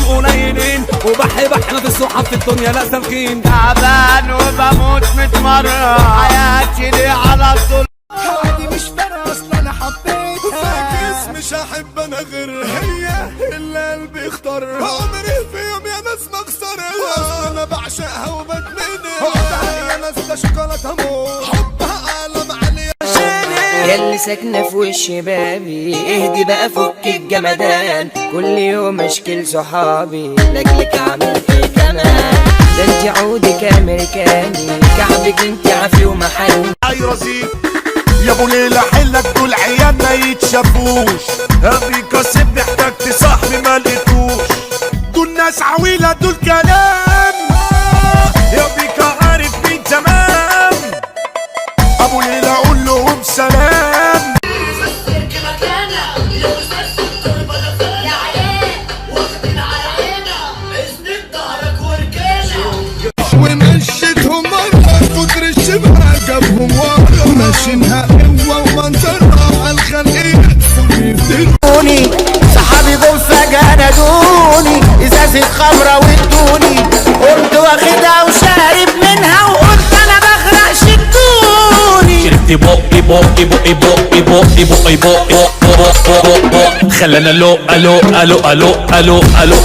قليلين، وبحنا في الصحاب في الدنيا لا سالكين. تعبان وبموت 100 مرة، حياتي ليه على طول. عادي مش فارقة اصلا انا حبيتها، فاكس مش هحب انا غيرها، هي اللي قلبي اختارها، عمري في يوم يا ناس ما اخسرها، انا بعشقها وبدمنها، يا ناس ده شوكولاتة موت، حبها قلم عليا ياللي ساكنة في وش بابي، اهدي بقى فك الجمدان، كل يوم اشكل صحابي لاجلك اعمل ايه كمان، ده انت عودك امريكاني، كعبك انت عافي ومحل. اي رصيد يا ابو ليلى حلك دول عيال ما يتشافوش، ابي كاسب احتجت صاحبي ما لقيتوش، دول ناس عويلة دول كلام، يا بيكا عارف مين تمام، ابو ليلى قول لهم سلام. ومشيتهم مرة كتر الشبه جابهم ورا، ماشينها قوة ومنظرها عالخلقية دوني صحابي جم فجأة نادوني، ازازة خمرة وادوني، قمت واخدها وشارب منها وقلت انا بغرق شدوني، شربت بقي بقي بقي بقي بقي بقي بقي بقي خلاني الو الو الو الو الو الو الو